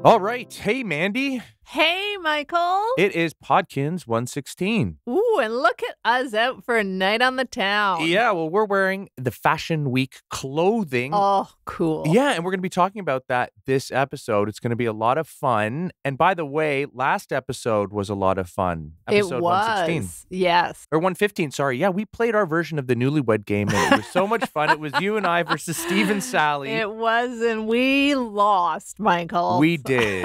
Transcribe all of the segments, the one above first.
All right. Hey, Mandy. Hey, Michael. It is Podkins 116. Ooh, and look at us out for a night on the town. Yeah, well, we're wearing the Fashion Week clothing. Oh, cool. Yeah, and we're going to be talking about that this episode. It's going to be a lot of fun. And by the way, last episode was a lot of fun. Episode it was. 116. Yes. Or 115, sorry. Yeah, we played our version of the Newlywed Game, and it was so much fun. It was you and I versus Steve and Sally. It was, and we lost, Michael. We did.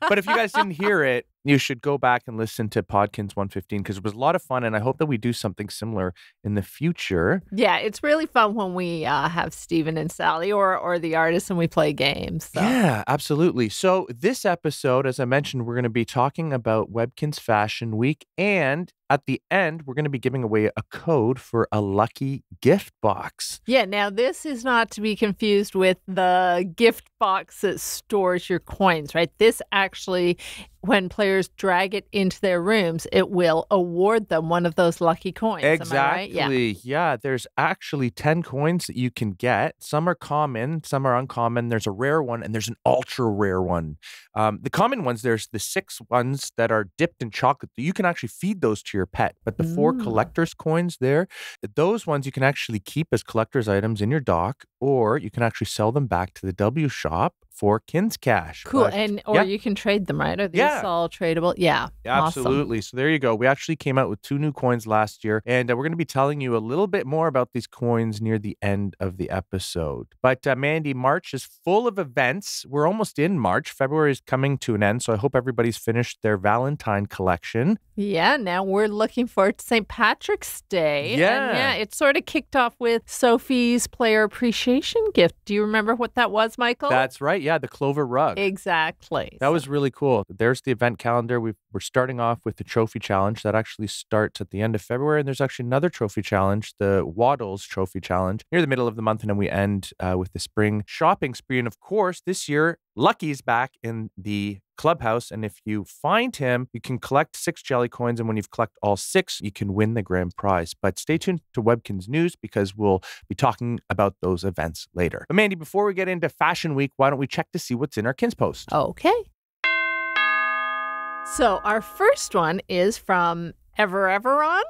But if you guys didn't hear it, you should go back and listen to Podkins 115 because it was a lot of fun, and I hope that we do something similar in the future. Yeah, it's really fun when we have Steven and Sally or the artists and we play games. So. Yeah, absolutely. So this episode, as I mentioned, we're going to be talking about Webkinz Fashion Week, and at the end, we're going to be giving away a code for a lucky gift box. Yeah, now this is not to be confused with the gift box that stores your coins, right? This actually, when players drag it into their rooms, it will award them one of those lucky coins. Exactly. Am I right? Yeah, there's actually 10 coins that you can get. Some are common, some are uncommon. There's a rare one, and there's an ultra rare one. The common ones, there's the 6 ones that are dipped in chocolate. You can actually feed those to your pet. But the 4 collector's coins there, those ones you can actually keep as collector's items in your dock, or you can actually sell them back to the W shop for Kinz Cash. Cool. Or you can trade them, right? Are these all tradable? Yeah. Absolutely. Awesome. So there you go. We actually came out with 2 new coins last year, and we're going to be telling you a little bit more about these coins near the end of the episode. But Mandy, March is full of events. We're almost in March. February is coming to an end, so I hope everybody's finished their Valentine collection. Yeah, now we're looking forward to St. Patrick's Day. Yeah. And yeah, it sort of kicked off with Sophie's player appreciation gift. Do you remember what that was, Michael? That's right. Yeah, the Clover rug. Exactly. That was really cool. There's the event calendar. We're starting off with the Trophy Challenge. That actually starts at the end of February. And there's actually another Trophy Challenge, the Waddles Trophy Challenge, near the middle of the month. And then we end with the spring shopping spree. And of course, this year, Lucky's back in the clubhouse, and if you find him, you can collect 6 jelly coins, and when you've collected all 6, you can win the grand prize. But stay tuned to Webkinz News because we'll be talking about those events later. But Mandy, before we get into Fashion Week, why don't we check to see what's in our Kinz post? Okay. So our first one is from Everon.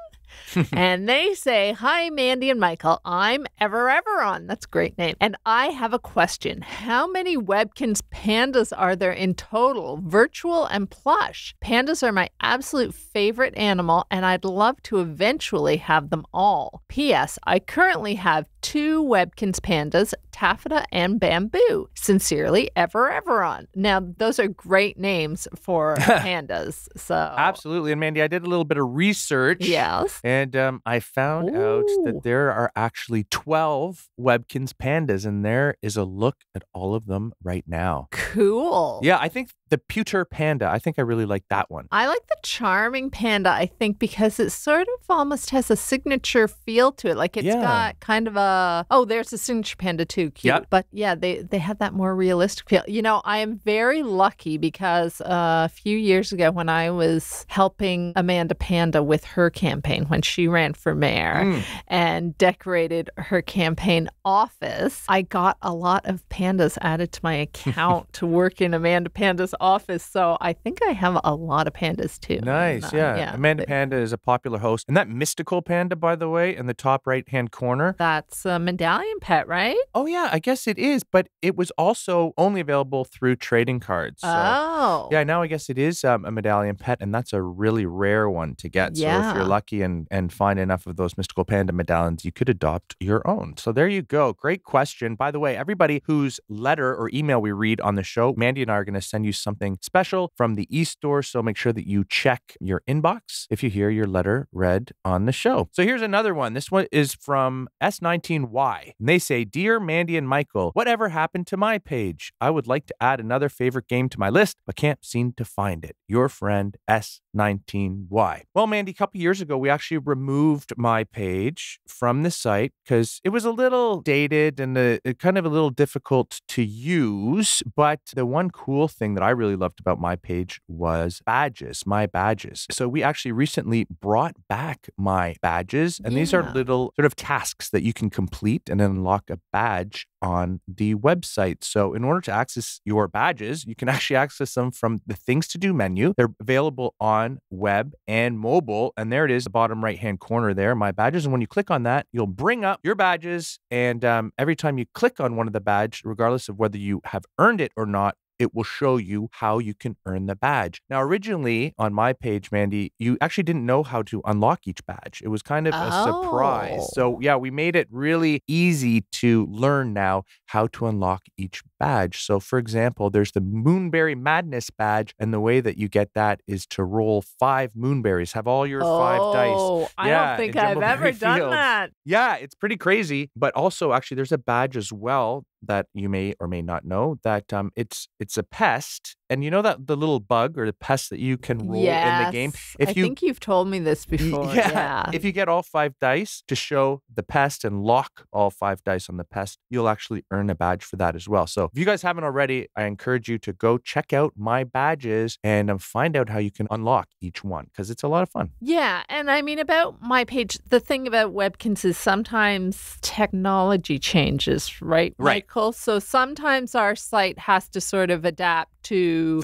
And they say, "Hi, Mandy and Michael. I'm Everon." That's a great name. "And I have a question. How many Webkinz pandas are there in total, virtual and plush? Pandas are my absolute favorite animal, and I'd love to eventually have them all. P.S. I currently have 2 Webkinz pandas, Taffeta and Bamboo. Sincerely, Everon." Now, those are great names for pandas. So Absolutely. And Mandy, I did a little bit of research. Yes. And I found out that there are actually 12 Webkinz pandas, and there is a look at all of them right now. Cool. Yeah, I think the pewter panda, I think I really like that one. I like the charming panda, I think, because it sort of almost has a signature feel to it. Like it's got kind of a, there's a signature panda too. Cute. Yep. But yeah, they have that more realistic feel. You know, I am very lucky because a few years ago when I was helping Amanda Panda with her campaign, when she ran for mayor and decorated her campaign office, I got a lot of pandas added to my account to work in Amanda Panda's office. So I think I have a lot of pandas too. Nice. Yeah. Amanda Panda is a popular host. And that mystical panda, by the way, in the top right-hand corner. That's a medallion pet, right? Oh, yeah, I guess it is. But it was also only available through trading cards. So, yeah, now I guess it is a medallion pet, and that's a really rare one to get. So if you're lucky and find enough of those mystical panda medallions, you could adopt your own. So there you go. Great question. By the way, everybody whose letter or email we read on the show, Mandy and I are going to send you something special from the e-store. So make sure that you check your inbox if you hear your letter read on the show. So here's another one. This one is from S19Y. And they say, "Dear Mandy and Michael, whatever happened to my page? I would like to add another favorite game to my list, but can't seem to find it. Your friend S19Y." Well, Mandy, a couple years ago, we actually removed my page from the site because it was a little dated and kind of a little difficult to use. But the one cool thing that I really loved about my page was badges, my badges. So we actually recently brought back my badges, and these are little sort of tasks that you can complete and unlock a badge on the website. So in order to access your badges, you can actually access them from the Things to Do menu. They're available on web and mobile. And there it is, the bottom right-hand corner there, My Badges. And when you click on that, you'll bring up your badges. And every time you click on one of the badge, regardless of whether you have earned it or not, it will show you how you can earn the badge. Now, originally on my page, Mandy, you actually didn't know how to unlock each badge. It was kind of a surprise. So yeah, we made it really easy to learn now how to unlock each badge. So for example, there's the Moonberry Madness badge. And the way that you get that is to roll 5 moonberries, have all your 5 dice. Oh, I don't think I've ever done that. Yeah, it's pretty crazy. But also, actually, there's a badge as well that you may or may not know that it's a pest. And you know that the little bug or the pest that you can roll in the game? I think you've told me this before. Yeah. If you get all 5 dice to show the pest and lock all 5 dice on the pest, you'll actually earn a badge for that as well. So if you guys haven't already, I encourage you to go check out My Badges and find out how you can unlock each one because it's a lot of fun. Yeah. And I mean, about my page, the thing about Webkinz is sometimes technology changes, right, Michael? So sometimes our site has to sort of adapt to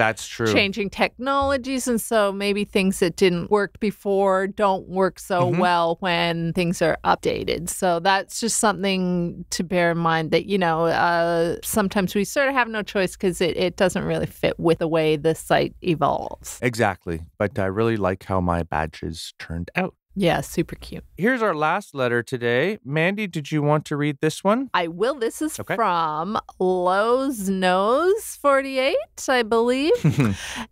changing technologies. And so maybe things that didn't work before don't work so well when things are updated. So that's just something to bear in mind that, sometimes we sort of have no choice because it doesn't really fit with the way the site evolves. Exactly. But I really like how My Badges turned out. Yeah, super cute. Here's our last letter today. Mandy, did you want to read this one? I will. This is from Lowe's Nose 48, I believe.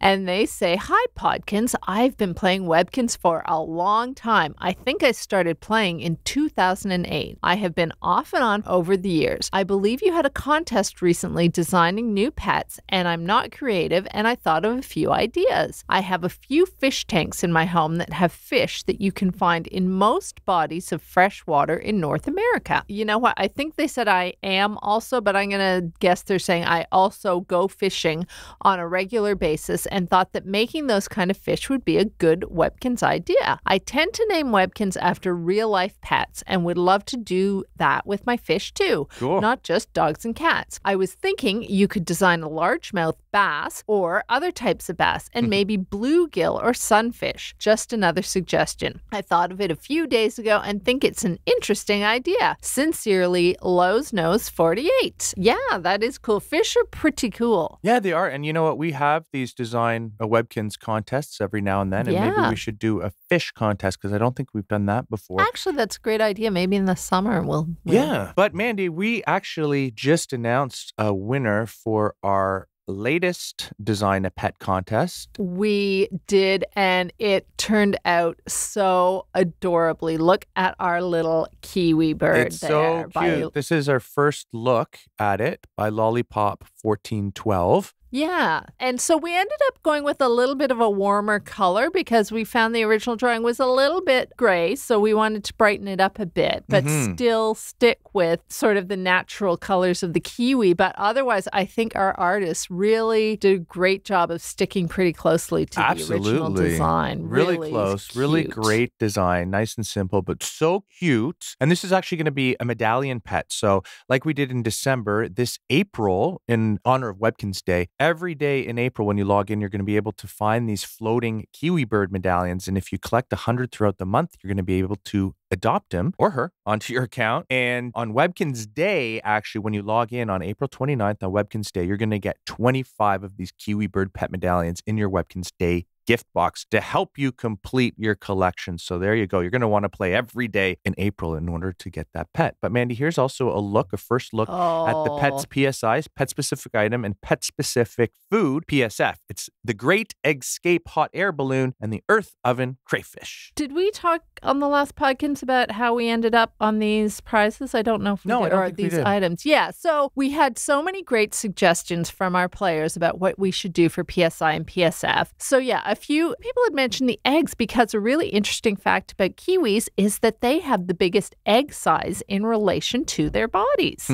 And they say, "Hi, Podkins. I've been playing Webkinz for a long time. I think I started playing in 2008. I have been off and on over the years. I believe you had a contest recently designing new pets, and I'm not creative, and I thought of a few ideas. I have a few fish tanks in my home that have fish that you can find in most bodies of fresh water in North America." You know what? I think they said I am also, but I'm going to guess they're saying I also go fishing on a regular basis and thought that making those kind of fish would be a good Webkinz idea. I tend to name Webkinz after real life pets and would love to do that with my fish too, not just dogs and cats. I was thinking you could design a largemouth bass or other types of bass and maybe bluegill or sunfish. Just another suggestion. I thought of it a few days ago and think it's an interesting idea. Sincerely, Lowe's Nose 48. Yeah, that is cool. Fish are pretty cool. Yeah, they are. And you know what? We have these design Webkinz contests every now and then. And maybe we should do a fish contest because I don't think we've done that before. Actually, that's a great idea. Maybe in the summer we'll... Yeah. But Mandy, we actually just announced a winner for our latest Design a Pet contest. We did, and it turned out so adorably. Look at our little kiwi bird it's there. So cute. This is our first look at it by Lollipop 1412. Yeah. And so we ended up going with a little bit of a warmer color because we found the original drawing was a little bit gray. So we wanted to brighten it up a bit, but still stick with sort of the natural colors of the kiwi. But otherwise, I think our artists really did a great job of sticking pretty closely to the original design. Really close. Really great design. Nice and simple, but so cute. And this is actually going to be a medallion pet. So like we did in December, this April, in honor of Webkinz Day, every day in April when you log in, you're going to be able to find these floating kiwi bird medallions. And if you collect 100 throughout the month, you're going to be able to adopt him or her onto your account. And on Webkinz Day, actually, when you log in on April 29th on Webkinz Day, you're going to get 25 of these kiwi bird pet medallions in your Webkinz Day gift box to help you complete your collection. So there you go. You're going to want to play every day in April in order to get that pet. But Mandy, here's also a first look at the pet's PSIs, pet-specific item, and pet-specific food, PSF. It's the Great Escape Hot Air Balloon and the Earth Oven Crayfish. Did we talk on the last podcast about how we ended up on these prizes? I don't know if we did, or these items. Yeah, so we had so many great suggestions from our players about what we should do for PSI and PSF. So yeah, a few people had mentioned the eggs because a really interesting fact about kiwis is that they have the biggest egg size in relation to their bodies.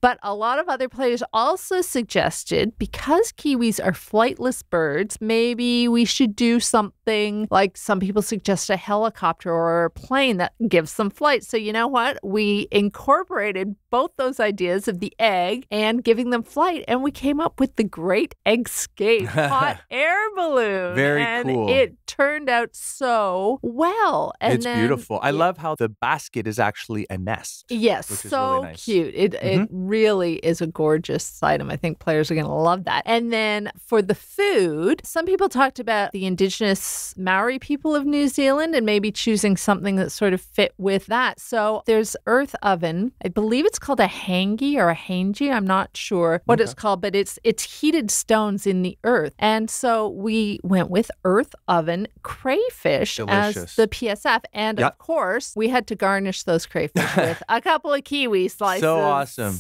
But a lot of other players also suggested because kiwis are flightless birds, maybe we should do something like some people suggest a helicopter or plane that gives them flight. So you know what? We incorporated both those ideas of the egg and giving them flight, and we came up with the Great Eggscape hot air balloon. Very cool. It turned out so well. And it's beautiful. I love how the basket is actually a nest. Yes, so really nice. Cute. It really is a gorgeous item. I think players are going to love that. And then for the food, some people talked about the indigenous Maori people of New Zealand and maybe choosing something that sort of fit with that. So there's earth oven. I believe it's called a hangi or a hangi. I'm not sure what it's called, but it's heated stones in the earth. And so we went with earth oven crayfish as the PSF. And of course, we had to garnish those crayfish with a couple of kiwi slices. So awesome.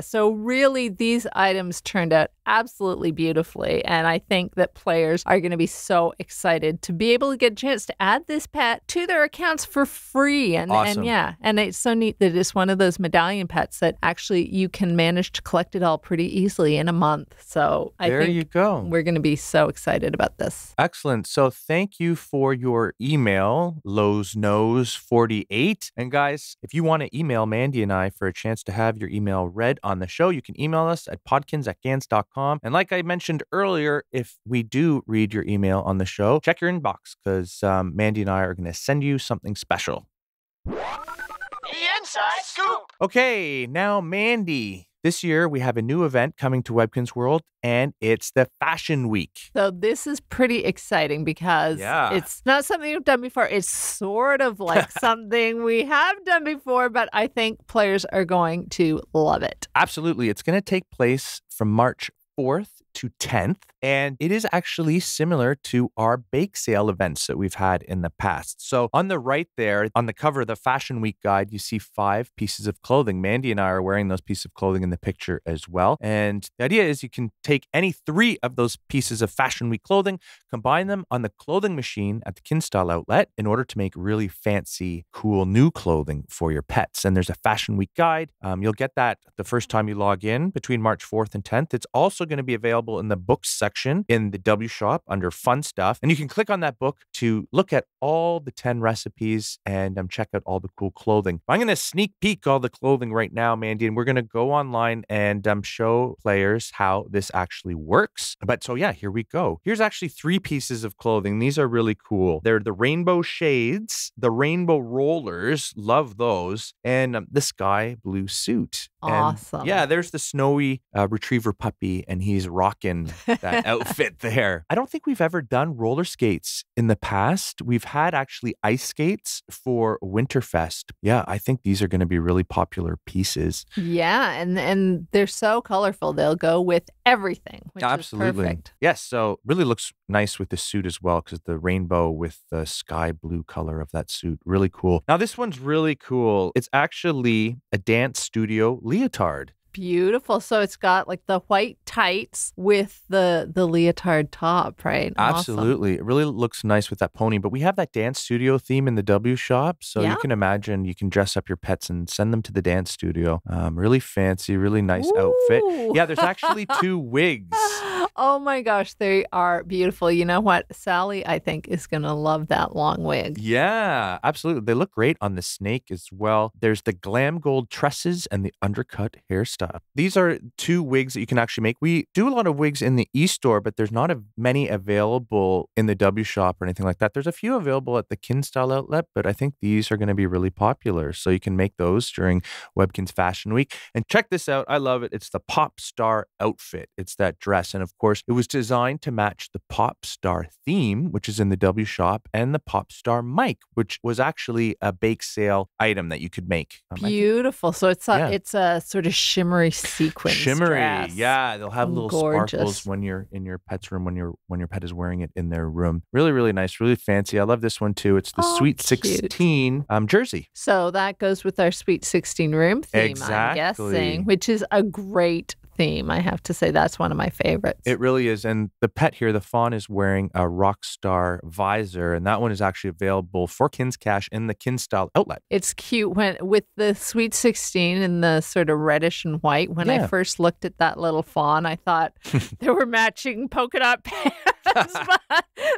So really these items turned out absolutely beautifully. And I think that players are going to be so excited to be able to get a chance to add this pet to their accounts for free. And and it's so neat that it's one of those medallion pets that actually you can manage to collect it all pretty easily in a month. So I think you go. We're going to be so excited about this. Excellent. So thank you for your email, LowsNose48. And guys, if you want to email Mandy and I for a chance to have your email read on the show, you can email us at podkins@gans.com. And like I mentioned earlier, if we do read your email on the show, check your inbox because Mandy and I are going to send you something special. The Inside Scoop. Okay, now Mandy. This year, we have a new event coming to Webkinz World, and it's the Fashion Week. So this is pretty exciting because it's not something we've done before. It's sort of like something we have done before, but I think players are going to love it. Absolutely. It's going to take place from March 4th to 10th. And it is actually similar to our bake sale events that we've had in the past. So on the right there, on the cover of the Fashion Week guide, you see 5 pieces of clothing. Mandy and I are wearing those pieces of clothing in the picture as well. And the idea is you can take any 3 of those pieces of Fashion Week clothing, combine them on the clothing machine at the KinStyle outlet in order to make really fancy, cool new clothing for your pets. And there's a Fashion Week guide. You'll get that the first time you log in between March 4th and 10th. It's also going to be available in the books section in the W Shop under Fun Stuff. And you can click on that book to look at all the 10 recipes and check out all the cool clothing. I'm going to sneak peek all the clothing right now, Mandy, and we're going to go online and show players how this actually works. But so yeah, here we go. Here's actually 3 pieces of clothing. These are really cool. They're the rainbow shades, the rainbow rollers, love those, and the sky blue suit. Awesome. And yeah, there's the snowy retriever puppy, and he's rocking that outfit there. I don't think we've ever done roller skates in the past. We've had actually ice skates for Winterfest. Yeah, I think these are going to be really popular pieces. Yeah, and they're so colorful. They'll go with everything, which Absolutely. is perfect. Yes, so really looks nice with the suit as well because the rainbow with the sky blue color of that suit. Really cool. Now, this one's really cool. It's actually a dance studio leotard. Beautiful. So it's got like the white tights with the leotard top, right? Absolutely. Awesome. It really looks nice with that pony. But we have that dance studio theme in the W Shop. So you can imagine you can dress up your pets and send them to the dance studio. Really fancy, really nice outfit. Yeah, there's actually 2 wigs. Oh my gosh, they are beautiful. You know what? Sally, I think, is going to love that long wig. Yeah, absolutely. They look great on the snake as well. There's the glam gold tresses and the undercut hairstyle. These are 2 wigs that you can actually make. We do a lot of wigs in the e-store, but there's not many available in the W Shop or anything like that. There's a few available at the KinStyle outlet, but I think these are going to be really popular. So you can make those during Webkinz Fashion Week. And check this out. I love it. It's the pop star outfit. It's that dress. And of course, it was designed to match the pop star theme, which is in the W Shop, and the pop star mic, which was actually a bake sale item that you could make. Beautiful. So it's a sort of shimmery sequin. Dress. Yeah. They'll have little sparkles when you're in your pet's room, when your pet is wearing it in their room. Really, really nice, really fancy. I love this one too. It's the Sweet 16 jersey. So that goes with our Sweet 16 room theme, exactly. I'm guessing, which is a great theme. I have to say that's one of my favorites. It really is. And the pet here, the fawn, is wearing a Rockstar visor, and that one is actually available for Kins Cash in the KinStyle outlet. It's cute with the Sweet 16 in the sort of reddish and white. When I first looked at that little fawn, I thought there were matching polka dot pants.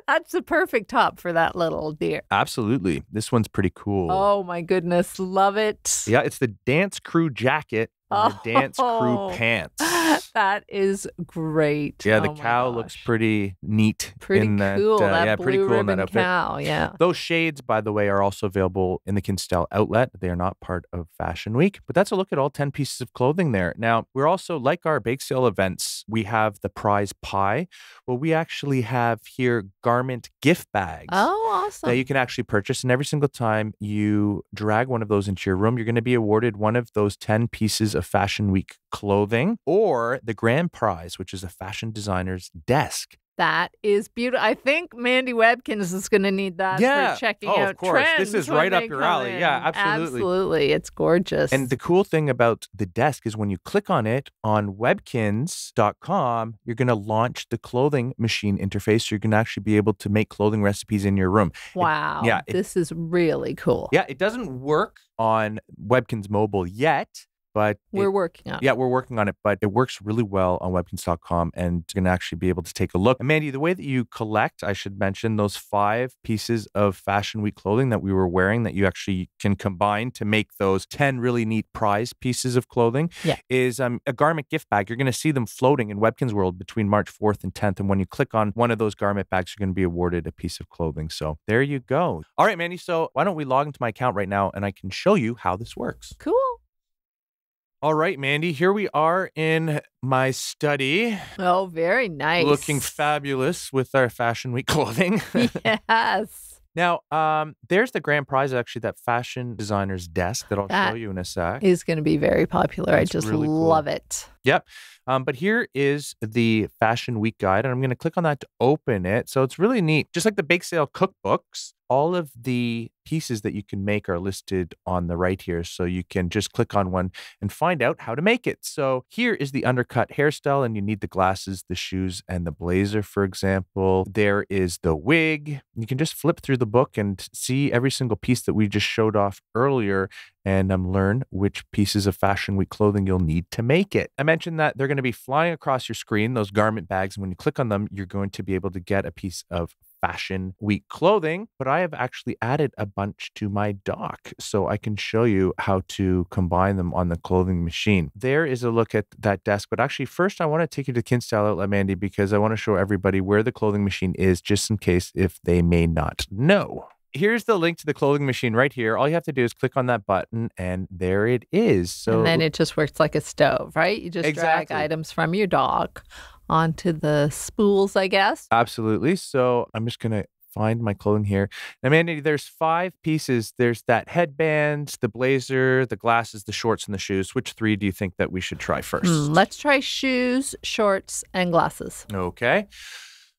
That's the perfect top for that little deer. Absolutely. This one's pretty cool. Oh, my goodness. Love it. Yeah, it's the Dance Crew jacket and the Dance Crew pants. That is great. Yeah, the cow looks pretty neat. Pretty cool. That blue pretty cool in that outfit. Cow, yeah. Those shades, by the way, are also available in the Kinsale outlet. They are not part of Fashion Week, but that's a look at all 10 pieces of clothing there. Now, we're also, like our bake sale events, we have the prize pie. Well, we actually have here garment gift bags. Oh, awesome. That you can actually purchase. And every single time you drag one of those into your room, you're going to be awarded one of those 10 pieces of Fashion Week clothing or the grand prize, which is a fashion designer's desk. That is beautiful. I think Mandy Webkins is going to need that for checking out of course. trends. This is right up your alley. Yeah, absolutely. Absolutely. It's gorgeous. And the cool thing about the desk is when you click on it on Webkins.com, you're going to launch the clothing machine interface. So you're going to actually be able to make clothing recipes in your room. Wow. This is really cool. Yeah, it doesn't work on Webkins Mobile yet. But we're working on it. Yeah, we're working on it, but it works really well on Webkins.com and you're going to actually be able to take a look. And Mandy, the way that you collect, I should mention, those 5 pieces of Fashion Week clothing that we were wearing that you actually can combine to make those 10 really neat prize pieces of clothing is a garment gift bag. You're going to see them floating in Webkins World between March 4th and 10th. And when you click on one of those garment bags, you're going to be awarded a piece of clothing. So there you go. All right, Mandy. So why don't we log into my account right now and I can show you how this works. Cool. All right, Mandy, here we are in my study. Oh, very nice. Looking fabulous with our Fashion Week clothing. Yes. Now, there's the grand prize, actually, that fashion designer's desk that I'll show you in a sec. Is going to be very popular. I just really love it. Yep. But here is the Fashion Week guide, and I'm going to click on that to open it. So it's really neat. Just like the bake sale cookbooks, all of the pieces that you can make are listed on the right here. So you can just click on one and find out how to make it. So here is the undercut hairstyle, and you need the glasses, the shoes, and the blazer, for example. There is the wig. You can just flip through the book and see every single piece that we just showed off earlier and learn which pieces of Fashion Week clothing you'll need to make it. I mentioned that they're going to be flying across your screen, those garment bags. And when you click on them, you're going to be able to get a piece of Fashion Week clothing, but I have actually added a bunch to my dock so I can show you how to combine them on the clothing machine. There is a look at that desk, but actually first I want to take you to Kinsale Outlet, Mandy, because I want to show everybody where the clothing machine is just in case if they may not know. Here's the link to the clothing machine right here. All you have to do is click on that button and there it is. So, and then it just works like a stove, right? You just drag items from your dock onto the spools, I guess. Absolutely. So I'm just going to find my clothing here. Now, Mandy, there's 5 pieces. There's that headband, the blazer, the glasses, the shorts, and the shoes. Which 3 do you think that we should try first? Let's try shoes, shorts, and glasses. Okay.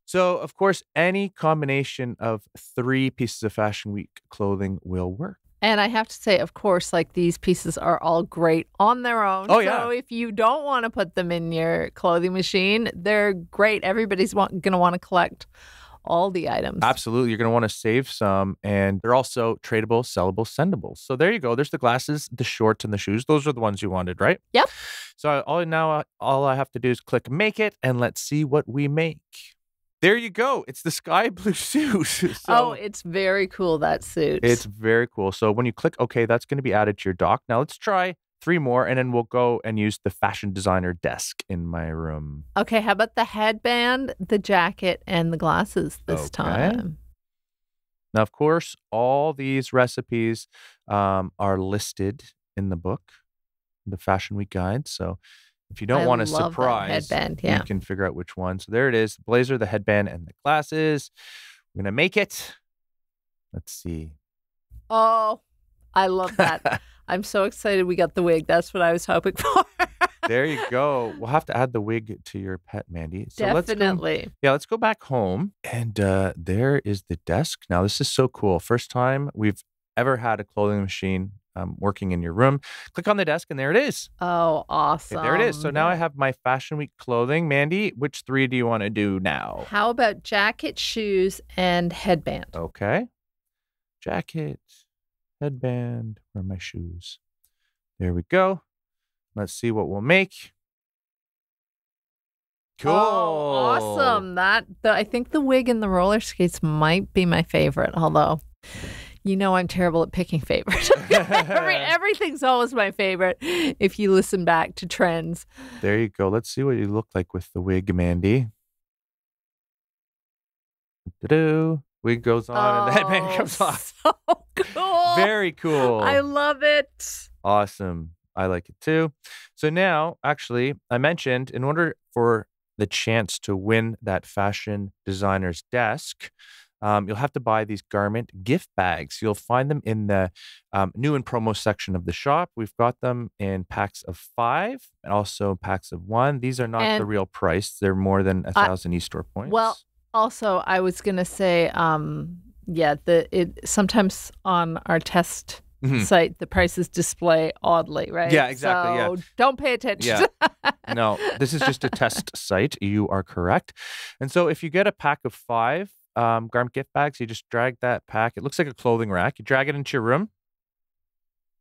So, of course, any combination of 3 pieces of Fashion Week clothing will work. And I have to say, of course, like these pieces are all great on their own. Oh, yeah. So if you don't want to put them in your clothing machine, they're great. Everybody's going to want to collect all the items. Absolutely. You're going to want to save some. And they're also tradable, sellable, sendables. So there you go. There's the glasses, the shorts, and the shoes. Those are the ones you wanted, right? Yep. So all I have to do is click make it, and let's see what we make. There you go. It's the sky blue suit. It's very cool, that suit. It's very cool. So when you click OK, that's going to be added to your dock. Now let's try 3 more, and then we'll go and use the fashion designer desk in my room. Okay, how about the headband, the jacket, and the glasses this time? Now, of course, all these recipes are listed in the book, the Fashion Week guide. So if you don't want a surprise, headband, you can figure out which one. So there it is, the blazer, the headband, and the glasses. We're going to make it. Let's see. Oh, I love that. I'm so excited we got the wig. That's what I was hoping for. There you go. We'll have to add the wig to your pet, Mandy. So definitely. Let's go back home. And there is the desk. Now, this is so cool. First time we've ever had a clothing machine working in your room. Click on the desk and there it is. Oh, awesome. Okay, there it is. So now I have my Fashion Week clothing. Mandy, which 3 do you want to do now? How about jacket, shoes, and headband? Okay. Jacket, headband, where are my shoes? There we go. Let's see what we'll make. Cool. Oh, awesome. I think the wig and the roller skates might be my favorite, although I'm terrible at picking favorites. Everything's always my favorite if you listen back to trends. There you go. Let's see what you look like with the wig, Mandy. Wig goes on and the headband comes off. So cool. Very cool. I love it. Awesome. I like it too. So now, actually, I mentioned in order for the chance to win that fashion designer's desk, you'll have to buy these garment gift bags. You'll find them in the new and promo section of the shop. We've got them in packs of 5 and also packs of 1. These are not the real price. They're more than 1,000 eStore points. Well, also, I was going to say, sometimes on our test site, the prices display oddly, right? Yeah, exactly. So don't pay attention. Yeah. No, this is just a test site. You are correct. And so if you get a pack of 5 garment gift bags, you just drag that pack. It looks like a clothing rack. You drag it into your room,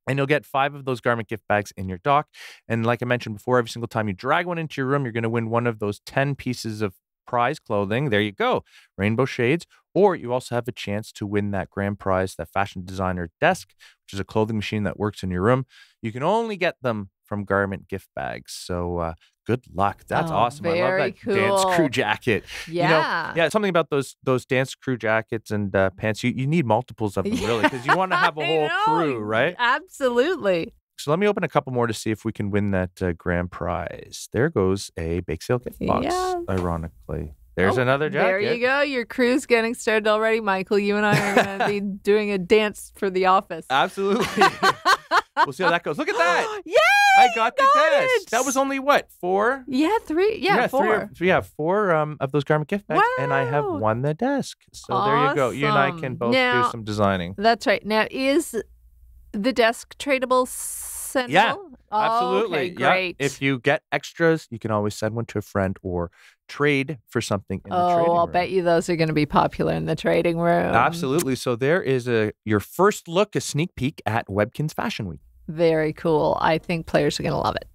and you'll get 5 of those garment gift bags in your dock. And like I mentioned before, every single time you drag one into your room, you're going to win one of those 10 pieces of prize clothing. There you go. Rainbow shades. Or you also have a chance to win that grand prize, that fashion designer desk, which is a clothing machine that works in your room. You can only get them from garment gift bags. So good luck. That's awesome. I love that cool. dance crew jacket. Yeah. Something about those dance crew jackets and pants. You need multiples of them, really, because you want to have a whole crew, right? Absolutely. So let me open a couple more to see if we can win that grand prize. There goes a bake sale gift box, ironically. There's another jacket. There you go. Your crew's getting started already, Michael. You and I are going to be doing a dance for the office. Absolutely. We'll see how that goes. Look at that. Yay! I got the desk. It. That was only what, 4? Yeah, 3. Yeah, 4. 4 of those garment gift bags, and I have won the desk. So there you go. You and I can both do some designing. That's right. Now, is the desk tradable? Sendable? Yeah, absolutely. Okay, great. Yeah. If you get extras, you can always send one to a friend or trade for something in the trading room. I'll bet you those are going to be popular in the trading room. Absolutely. So there is your first look, a sneak peek at Webkinz Fashion Week. Very cool. I think players are going to love it.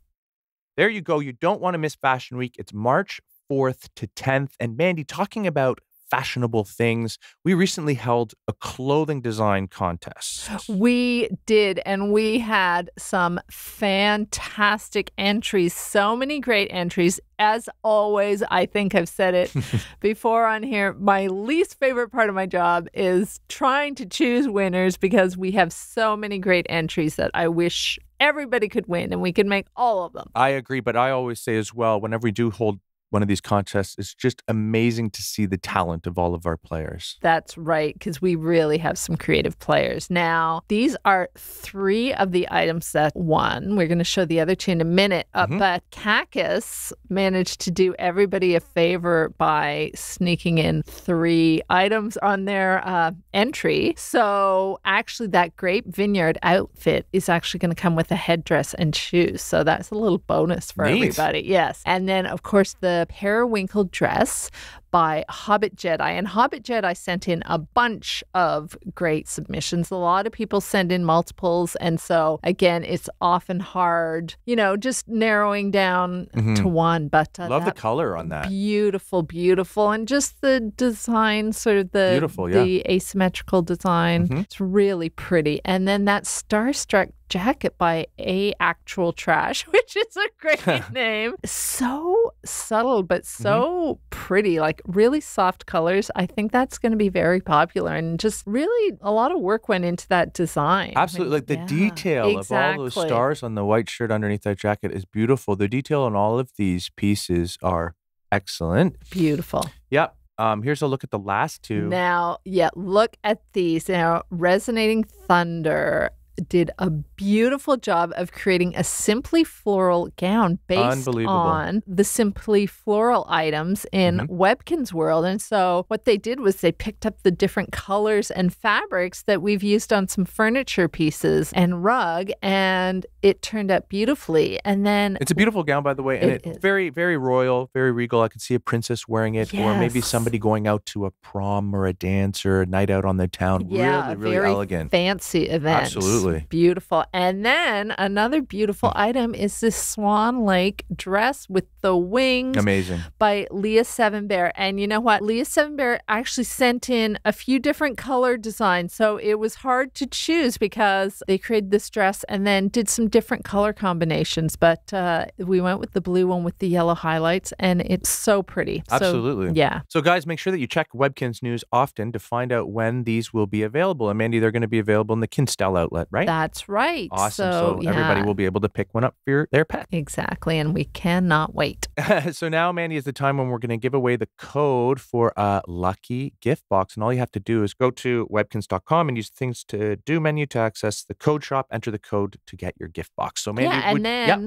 There you go. You don't want to miss Fashion Week. It's March 4th to 10th. And Mandy, talking about fashionable things, we recently held a clothing design contest. We did, and we had some fantastic entries. So many great entries. As always, I think I've said it before on here, my least favorite part of my job is trying to choose winners because we have so many great entries that I wish everybody could win and we could make all of them. I agree, but I always say as well, whenever we do hold one of these contests, it's just amazing to see the talent of all of our players. That's right, because we really have some creative players. Now, these are 3 of the items that won. We're going to show the other 2 in a minute. But Cacus managed to do everybody a favor by sneaking in 3 items on their entry. So actually, that Grape Vineyard outfit is actually going to come with a headdress and shoes. So that's a little bonus for everybody. Yes. And then, of course, the Periwinkle dress by Hobbit Jedi. And Hobbit Jedi sent in a bunch of great submissions. A lot of people send in multiples. And so, again, it's often hard, just narrowing down to one. But love the color on that. Beautiful, beautiful. And just the design, sort of the asymmetrical design. It's really pretty. And then that Starstruck jacket by A Actual Trash, which is a great name. So subtle, but so pretty, like really soft colors. I think that's going to be very popular, and just really a lot of work went into that design. Absolutely. Like the detail of all those stars on the white shirt underneath that jacket is beautiful. The detail on all of these pieces are excellent. Beautiful. Yep. Here's a look at the last 2. Now, look at these. Now, Resonating Thunder did a beautiful job of creating a Simply Floral gown based on the Simply Floral items in Webkinz World. And so what they did was they picked up the different colors and fabrics that we've used on some furniture pieces and rug, and it turned out beautifully. And then it's a beautiful gown, by the way, and it's very, very royal, very regal. I could see a princess wearing it, or maybe somebody going out to a prom or a dance or a night out on the town. Really, really very elegant. Fancy event. Absolutely. Beautiful. And then another beautiful item is this Swan Lake dress with the wings. Amazing. By Leah Seven Bear. And you know what? Leah Seven Bear actually sent in a few different color designs. So it was hard to choose because they created this dress and then did some different color combinations. But we went with the blue one with the yellow highlights, and it's so pretty. Absolutely. So, yeah. So guys, make sure that you check Webkinz News often to find out when these will be available. And Mandy, they're going to be available in the Kinstel outlet, right? That's right. Awesome. So everybody will be able to pick one up for their pet. Exactly. And we cannot wait. So now, Mandy, is the time when we're going to give away the code for a lucky gift box. And all you have to do is go to webkinz.com and use the things to do menu to access the code shop, enter the code to get your gift box. So Mandy,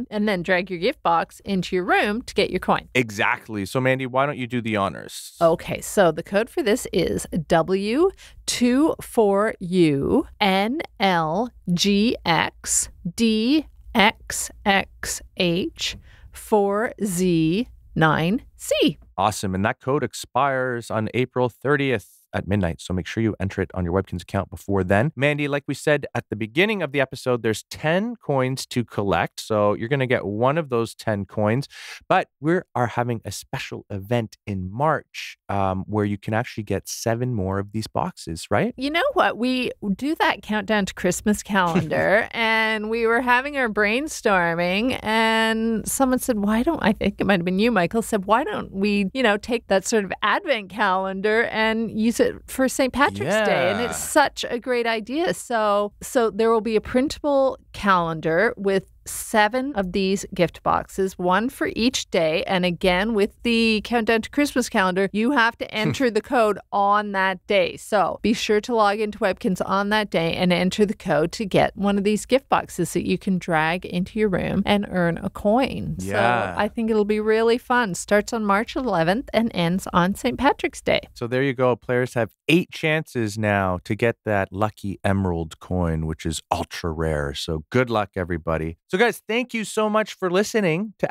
and then drag your gift box into your room to get your coin. Exactly. So Mandy, why don't you do the honors? Okay, so the code for this is W242NLGXDXXH4Z9C. Awesome. And that code expires on April 30th. At midnight. So make sure you enter it on your Webkinz account before then. Mandy, like we said at the beginning of the episode, there's 10 coins to collect. So you're going to get one of those 10 coins. But we are having a special event in March where you can actually get 7 more of these boxes, right? You know what? We do that countdown to Christmas calendar and we were having our brainstorming and someone said, I think it might have been you, Michael, said, why don't we, take that sort of advent calendar and use it for St. Patrick's Day, and it's such a great idea. So there will be a printable calendar with 7 of these gift boxes, 1 for each day. And again, with the Countdown to Christmas calendar, you have to enter the code on that day. So be sure to log into Webkinz on that day and enter the code to get one of these gift boxes that you can drag into your room and earn a coin. Yeah. So I think it'll be really fun. Starts on March 11th and ends on St. Patrick's Day. So there you go. Players have 8 chances now to get that lucky emerald coin, which is ultra rare. So good luck, everybody. So guys, thank you so much for listening to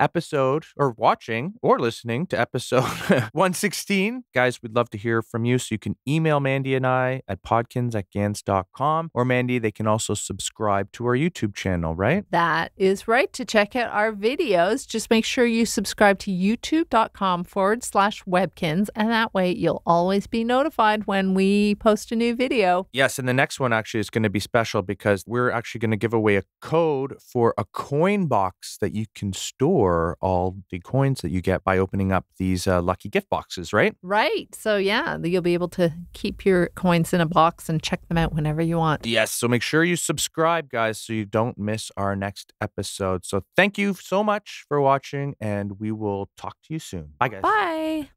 watching or listening to episode 116. Guys, we'd love to hear from you. So you can email Mandy and I at podkins@gans.com. Or Mandy, they can also subscribe to our YouTube channel, right? That is right. To check out our videos, just make sure you subscribe to youtube.com/Webkinz. And that way you'll always be notified when we post a new video. Yes, and the next one actually is going to be special because we're actually going to give away a code for a coin box that you can store all the coins that you get by opening up these lucky gift boxes, right? Right. So yeah, you'll be able to keep your coins in a box and check them out whenever you want. Yes. So make sure you subscribe, guys, so you don't miss our next episode. So thank you so much for watching, and we will talk to you soon. Bye, guys. Bye.